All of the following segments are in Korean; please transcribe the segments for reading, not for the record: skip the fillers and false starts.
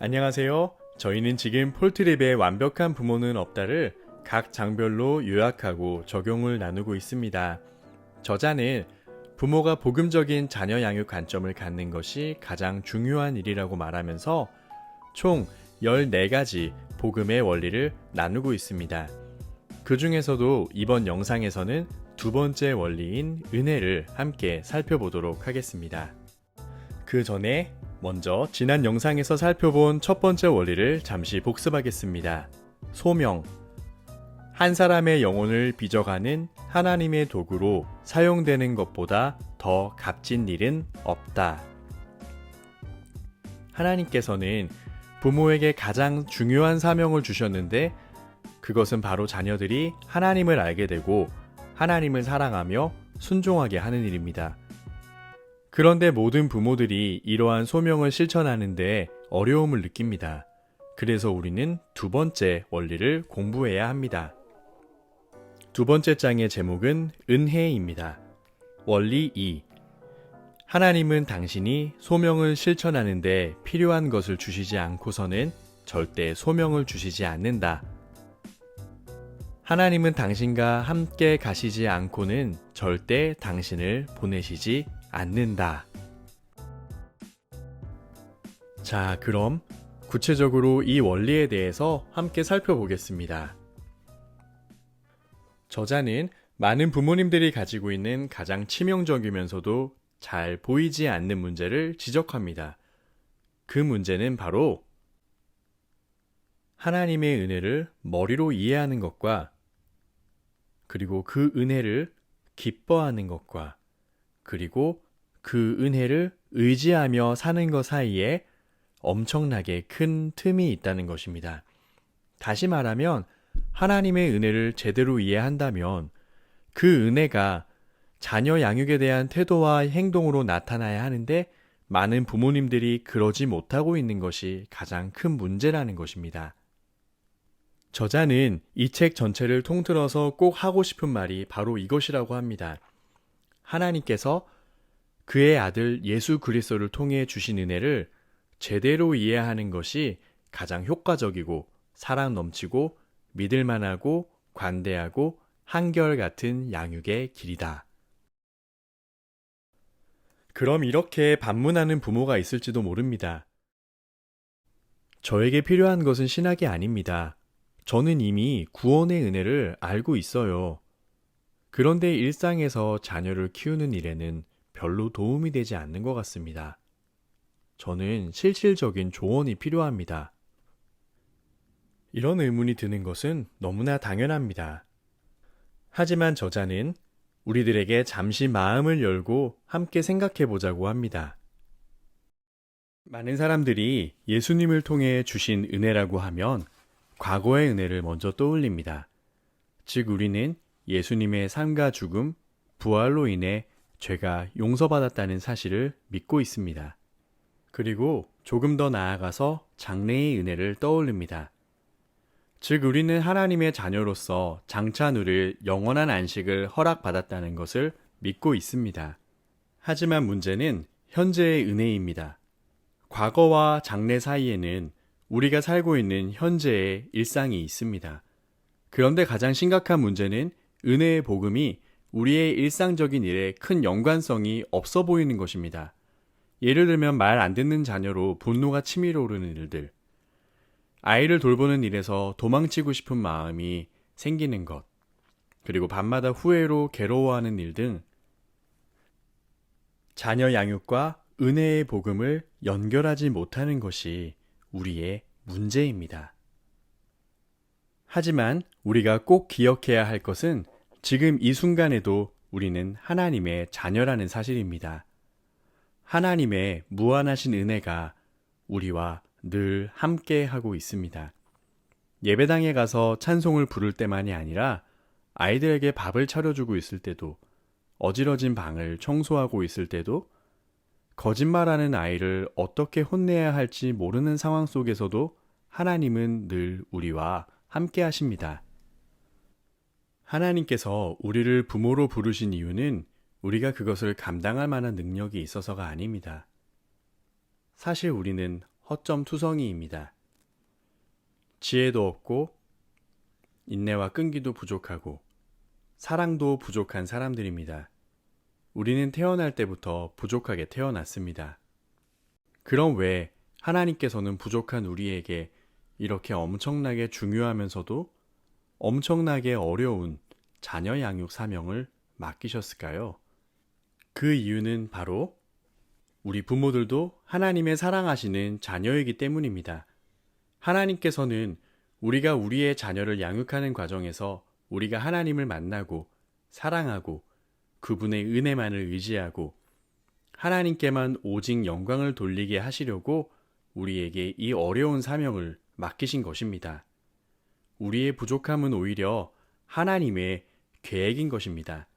안녕하세요. 저희는 지금 폴트립의 완벽한 부모는 없다를 각 장별로 요약하고 적용을 나누고 있습니다. 저자는 부모가 복음적인 자녀 양육 관점을 갖는 것이 가장 중요한 일이라고 말하면서 총 14가지 복음의 원리를 나누고 있습니다. 그 중에서도 이번 영상에서는 두 번째 원리인 은혜를 함께 살펴보도록 하겠습니다. 그 전에 먼저 지난 영상에서 살펴본 첫 번째 원리를 잠시 복습하겠습니다. 소명. 한 사람의 영혼을 빚어가는 하나님의 도구로 사용되는 것보다 더 값진 일은 없다. 하나님께서는 부모에게 가장 중요한 사명을 주셨는데 그것은 바로 자녀들이 하나님을 알게 되고 하나님을 사랑하며 순종하게 하는 일입니다. 그런데 모든 부모들이 이러한 소명을 실천하는데 어려움을 느낍니다. 그래서 우리는 두 번째 원리를 공부해야 합니다. 두 번째 장의 제목은 은혜입니다. 원리 2. 하나님은 당신이 소명을 실천하는데 필요한 것을 주시지 않고서는 절대 소명을 주시지 않는다. 하나님은 당신과 함께 가시지 않고는 절대 당신을 보내시지 않는다. 자, 그럼 구체적으로 이 원리에 대해서 함께 살펴보겠습니다. 저자는 많은 부모님들이 가지고 있는 가장 치명적이면서도 잘 보이지 않는 문제를 지적합니다. 그 문제는 바로 하나님의 은혜를 머리로 이해하는 것과 그리고 그 은혜를 기뻐하는 것과 그리고 그 은혜를 의지하며 사는 것 사이에 엄청나게 큰 틈이 있다는 것입니다. 다시 말하면 하나님의 은혜를 제대로 이해한다면 그 은혜가 자녀 양육에 대한 태도와 행동으로 나타나야 하는데 많은 부모님들이 그러지 못하고 있는 것이 가장 큰 문제라는 것입니다. 저자는 이 책 전체를 통틀어서 꼭 하고 싶은 말이 바로 이것이라고 합니다. 하나님께서 그의 아들 예수 그리스도를 통해 주신 은혜를 제대로 이해하는 것이 가장 효과적이고 사랑 넘치고 믿을만하고 관대하고 한결같은 양육의 길이다. 그럼 이렇게 반문하는 부모가 있을지도 모릅니다. 저에게 필요한 것은 신학이 아닙니다. 저는 이미 구원의 은혜를 알고 있어요. 그런데 일상에서 자녀를 키우는 일에는 별로 도움이 되지 않는 것 같습니다. 저는 실질적인 조언이 필요합니다. 이런 의문이 드는 것은 너무나 당연합니다. 하지만 저자는 우리들에게 잠시 마음을 열고 함께 생각해 보자고 합니다. 많은 사람들이 예수님을 통해 주신 은혜라고 하면 과거의 은혜를 먼저 떠올립니다. 즉 우리는 예수님의 삶과 죽음, 부활로 인해 죄가 용서받았다는 사실을 믿고 있습니다. 그리고 조금 더 나아가서 장래의 은혜를 떠올립니다. 즉 우리는 하나님의 자녀로서 장차 누릴 영원한 안식을 허락받았다는 것을 믿고 있습니다. 하지만 문제는 현재의 은혜입니다. 과거와 장래 사이에는 우리가 살고 있는 현재의 일상이 있습니다. 그런데 가장 심각한 문제는 은혜의 복음이 우리의 일상적인 일에 큰 연관성이 없어 보이는 것입니다. 예를 들면 말 안 듣는 자녀로 분노가 치밀어 오르는 일들, 아이를 돌보는 일에서 도망치고 싶은 마음이 생기는 것, 그리고 밤마다 후회로 괴로워하는 일 등 자녀 양육과 은혜의 복음을 연결하지 못하는 것이 우리의 문제입니다. 하지만 우리가 꼭 기억해야 할 것은 지금 이 순간에도 우리는 하나님의 자녀라는 사실입니다. 하나님의 무한하신 은혜가 우리와 늘 함께 하고 있습니다. 예배당에 가서 찬송을 부를 때만이 아니라 아이들에게 밥을 차려주고 있을 때도, 어지러진 방을 청소하고 있을 때도, 거짓말하는 아이를 어떻게 혼내야 할지 모르는 상황 속에서도 하나님은 늘 우리와 함께 하십니다. 하나님께서 우리를 부모로 부르신 이유는 우리가 그것을 감당할 만한 능력이 있어서가 아닙니다. 사실 우리는 허점투성이입니다. 지혜도 없고 인내와 끈기도 부족하고 사랑도 부족한 사람들입니다. 우리는 태어날 때부터 부족하게 태어났습니다. 그럼 왜 하나님께서는 부족한 우리에게 이렇게 엄청나게 중요하면서도 엄청나게 어려운 자녀 양육 사명을 맡기셨을까요? 그 이유는 바로 우리 부모들도 하나님의 사랑하시는 자녀이기 때문입니다. 하나님께서는 우리가 우리의 자녀를 양육하는 과정에서 우리가 하나님을 만나고 사랑하고 그분의 은혜만을 의지하고 하나님께만 오직 영광을 돌리게 하시려고 우리에게 이 어려운 사명을 맡기신 것입니다. 우리의 부족함은 오히려 하나님의 계획인 것입니다.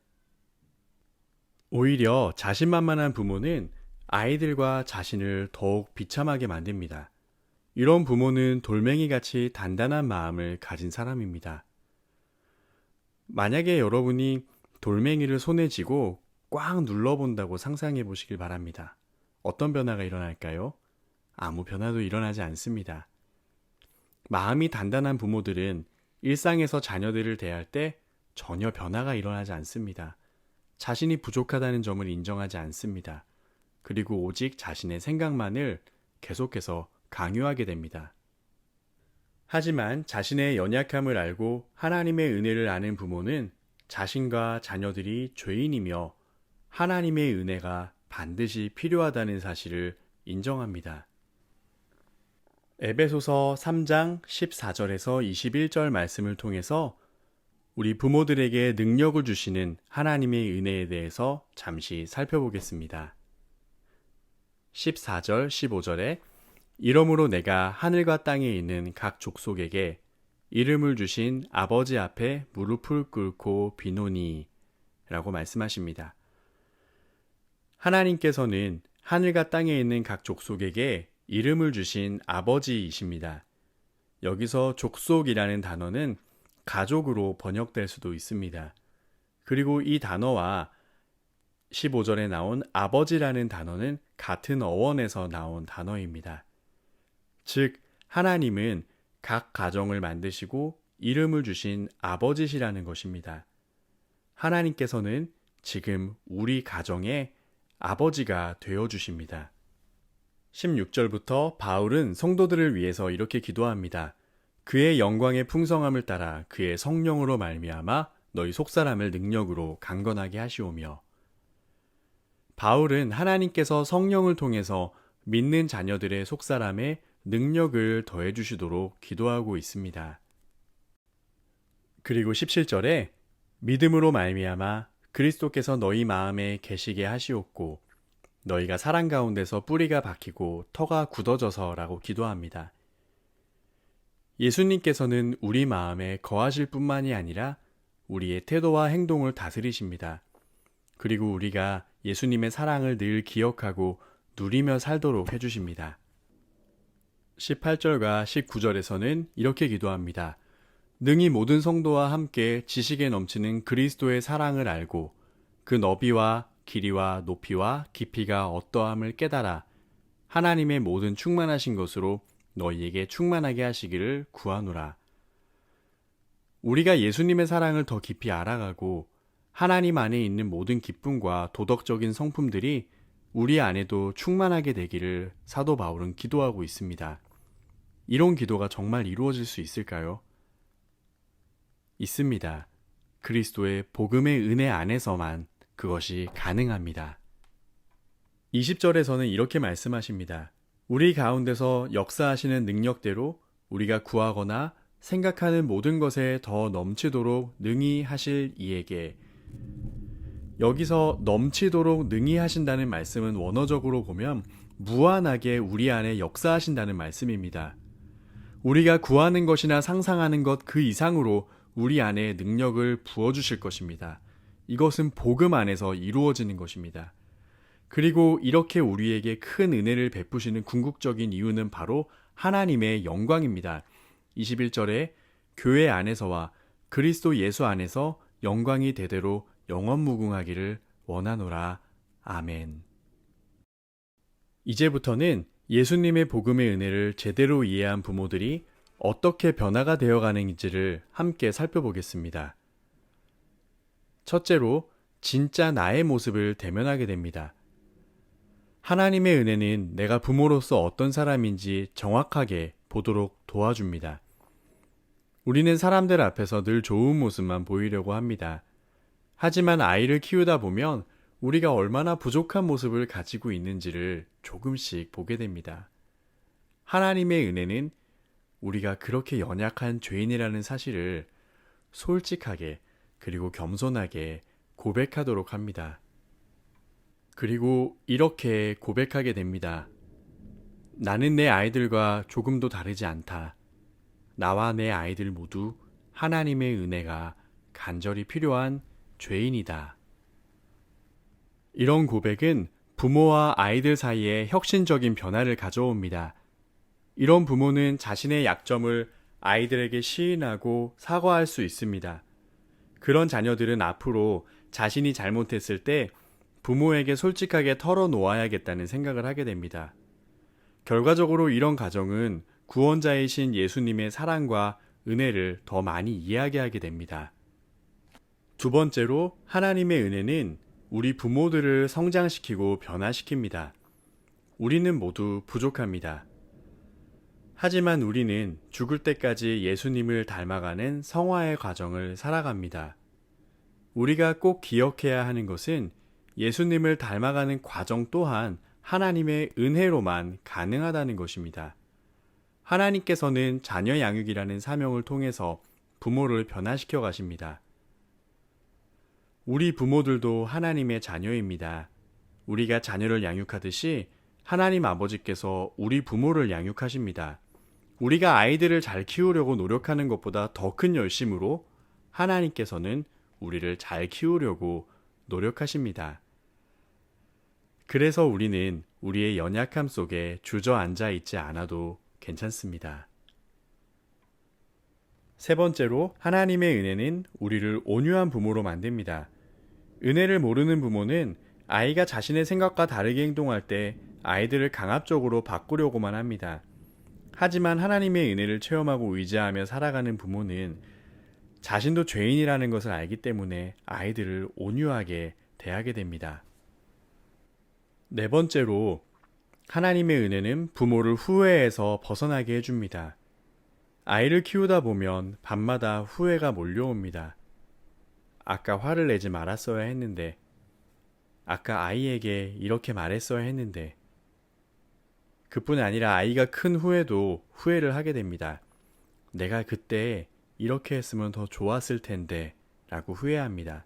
오히려 자신만만한 부모는 아이들과 자신을 더욱 비참하게 만듭니다. 이런 부모는 돌멩이같이 단단한 마음을 가진 사람입니다. 만약에 여러분이 돌멩이를 손에 쥐고 꽉 눌러본다고 상상해 보시길 바랍니다. 어떤 변화가 일어날까요? 아무 변화도 일어나지 않습니다. 마음이 단단한 부모들은 일상에서 자녀들을 대할 때 전혀 변화가 일어나지 않습니다. 자신이 부족하다는 점을 인정하지 않습니다. 그리고 오직 자신의 생각만을 계속해서 강요하게 됩니다. 하지만 자신의 연약함을 알고 하나님의 은혜를 아는 부모는 자신과 자녀들이 죄인이며 하나님의 은혜가 반드시 필요하다는 사실을 인정합니다. 에베소서 3장 14절에서 21절 말씀을 통해서 우리 부모들에게 능력을 주시는 하나님의 은혜에 대해서 잠시 살펴보겠습니다. 14절, 15절에 이러므로 내가 하늘과 땅에 있는 각 족속에게 이름을 주신 아버지 앞에 무릎을 꿇고 비노니 라고 말씀하십니다. 하나님께서는 하늘과 땅에 있는 각 족속에게 이름을 주신 아버지이십니다. 여기서 족속이라는 단어는 가족으로 번역될 수도 있습니다. 그리고 이 단어와 15절에 나온 아버지라는 단어는 같은 어원에서 나온 단어입니다. 즉, 하나님은 각 가정을 만드시고 이름을 주신 아버지시라는 것입니다. 하나님께서는 지금 우리 가정의 아버지가 되어주십니다. 16절부터 바울은 성도들을 위해서 이렇게 기도합니다. 그의 영광의 풍성함을 따라 그의 성령으로 말미암아 너희 속사람을 능력으로 강건하게 하시오며. 바울은 하나님께서 성령을 통해서 믿는 자녀들의 속사람에 능력을 더해 주시도록 기도하고 있습니다. 그리고 17절에 믿음으로 말미암아 그리스도께서 너희 마음에 계시게 하시옵고 너희가 사랑 가운데서 뿌리가 박히고 터가 굳어져서라고 기도합니다. 예수님께서는 우리 마음에 거하실 뿐만이 아니라 우리의 태도와 행동을 다스리십니다. 그리고 우리가 예수님의 사랑을 늘 기억하고 누리며 살도록 해주십니다. 18절과 19절에서는 이렇게 기도합니다. 능히 모든 성도와 함께 지식에 넘치는 그리스도의 사랑을 알고 그 너비와 길이와 높이와 깊이가 어떠함을 깨달아 하나님의 모든 충만하신 것으로 너희에게 충만하게 하시기를 구하노라. 우리가 예수님의 사랑을 더 깊이 알아가고 하나님 안에 있는 모든 기쁨과 도덕적인 성품들이 우리 안에도 충만하게 되기를 사도 바울은 기도하고 있습니다. 이런 기도가 정말 이루어질 수 있을까요? 있습니다. 그리스도의 복음의 은혜 안에서만 그것이 가능합니다. 20절에서는 이렇게 말씀하십니다. 우리 가운데서 역사하시는 능력대로 우리가 구하거나 생각하는 모든 것에 더 넘치도록 능히 하실 이에게. 여기서 넘치도록 능히 하신다는 말씀은 원어적으로 보면 무한하게 우리 안에 역사하신다는 말씀입니다. 우리가 구하는 것이나 상상하는 것 그 이상으로 우리 안에 능력을 부어주실 것입니다. 이것은 복음 안에서 이루어지는 것입니다. 그리고 이렇게 우리에게 큰 은혜를 베푸시는 궁극적인 이유는 바로 하나님의 영광입니다. 21절에 교회 안에서와 그리스도 예수 안에서 영광이 대대로 영원무궁하기를 원하노라. 아멘. 이제부터는 예수님의 복음의 은혜를 제대로 이해한 부모들이 어떻게 변화가 되어 가는지를 함께 살펴보겠습니다. 첫째로, 진짜 나의 모습을 대면하게 됩니다. 하나님의 은혜는 내가 부모로서 어떤 사람인지 정확하게 보도록 도와줍니다. 우리는 사람들 앞에서 늘 좋은 모습만 보이려고 합니다. 하지만 아이를 키우다 보면 우리가 얼마나 부족한 모습을 가지고 있는지를 조금씩 보게 됩니다. 하나님의 은혜는 우리가 그렇게 연약한 죄인이라는 사실을 솔직하게 그리고 겸손하게 고백하도록 합니다. 그리고 이렇게 고백하게 됩니다. 나는 내 아이들과 조금도 다르지 않다. 나와 내 아이들 모두 하나님의 은혜가 간절히 필요한 죄인이다. 이런 고백은 부모와 아이들 사이에 혁신적인 변화를 가져옵니다. 이런 부모는 자신의 약점을 아이들에게 시인하고 사과할 수 있습니다. 그런 자녀들은 앞으로 자신이 잘못했을 때 부모에게 솔직하게 털어놓아야겠다는 생각을 하게 됩니다. 결과적으로 이런 가정은 구원자이신 예수님의 사랑과 은혜를 더 많이 이야기하게 됩니다. 두 번째로, 하나님의 은혜는 우리 부모들을 성장시키고 변화시킵니다. 우리는 모두 부족합니다. 하지만 우리는 죽을 때까지 예수님을 닮아가는 성화의 과정을 살아갑니다. 우리가 꼭 기억해야 하는 것은 예수님을 닮아가는 과정 또한 하나님의 은혜로만 가능하다는 것입니다. 하나님께서는 자녀 양육이라는 사명을 통해서 부모를 변화시켜 가십니다. 우리 부모들도 하나님의 자녀입니다. 우리가 자녀를 양육하듯이 하나님 아버지께서 우리 부모를 양육하십니다. 우리가 아이들을 잘 키우려고 노력하는 것보다 더 큰 열심으로 하나님께서는 우리를 잘 키우려고 노력하십니다. 그래서 우리는 우리의 연약함 속에 주저앉아 있지 않아도 괜찮습니다. 세 번째로, 하나님의 은혜는 우리를 온유한 부모로 만듭니다. 은혜를 모르는 부모는 아이가 자신의 생각과 다르게 행동할 때 아이들을 강압적으로 바꾸려고만 합니다. 하지만 하나님의 은혜를 체험하고 의지하며 살아가는 부모는 자신도 죄인이라는 것을 알기 때문에 아이들을 온유하게 대하게 됩니다. 네 번째로, 하나님의 은혜는 부모를 후회에서 벗어나게 해줍니다. 아이를 키우다 보면 밤마다 후회가 몰려옵니다. 아까 화를 내지 말았어야 했는데, 아까 아이에게 이렇게 말했어야 했는데, 그뿐 아니라 아이가 큰 후에도 후회를 하게 됩니다. 내가 그때 이렇게 했으면 더 좋았을 텐데 라고 후회합니다.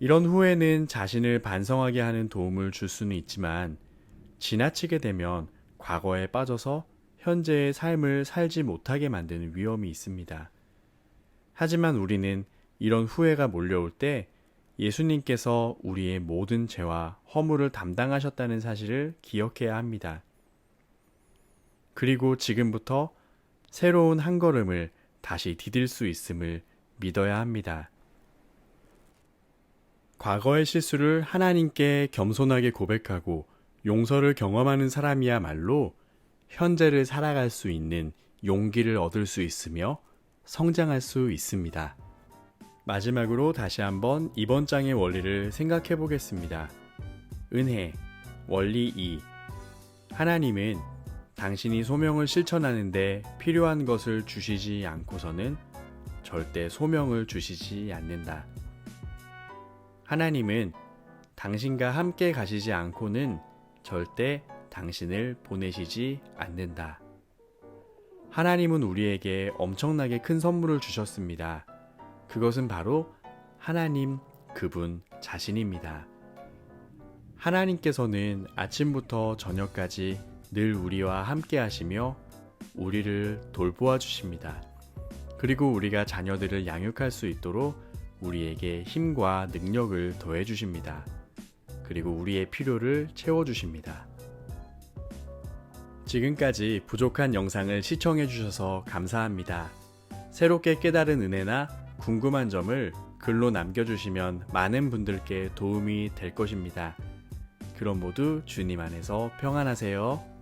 이런 후회는 자신을 반성하게 하는 도움을 줄 수는 있지만 지나치게 되면 과거에 빠져서 현재의 삶을 살지 못하게 만드는 위험이 있습니다. 하지만 우리는 이런 후회가 몰려올 때 예수님께서 우리의 모든 죄와 허물을 담당하셨다는 사실을 기억해야 합니다. 그리고 지금부터 새로운 한 걸음을 다시 디딜 수 있음을 믿어야 합니다. 과거의 실수를 하나님께 겸손하게 고백하고 용서를 경험하는 사람이야말로 현재를 살아갈 수 있는 용기를 얻을 수 있으며 성장할 수 있습니다. 마지막으로 다시 한번 이번 장의 원리를 생각해 보겠습니다. 은혜, 원리 2. 하나님은 당신이 소명을 실천하는데 필요한 것을 주시지 않고서는 절대 소명을 주시지 않는다. 하나님은 당신과 함께 가시지 않고는 절대 당신을 보내시지 않는다. 하나님은 우리에게 엄청나게 큰 선물을 주셨습니다. 그것은 바로 하나님 그분 자신입니다. 하나님께서는 아침부터 저녁까지 늘 우리와 함께 하시며 우리를 돌보아 주십니다. 그리고 우리가 자녀들을 양육할 수 있도록 우리에게 힘과 능력을 더해 주십니다. 그리고 우리의 필요를 채워 주십니다. 지금까지 부족한 영상을 시청해 주셔서 감사합니다. 새롭게 깨달은 은혜나 궁금한 점을 글로 남겨주시면 많은 분들께 도움이 될 것입니다. 그럼 모두 주님 안에서 평안하세요.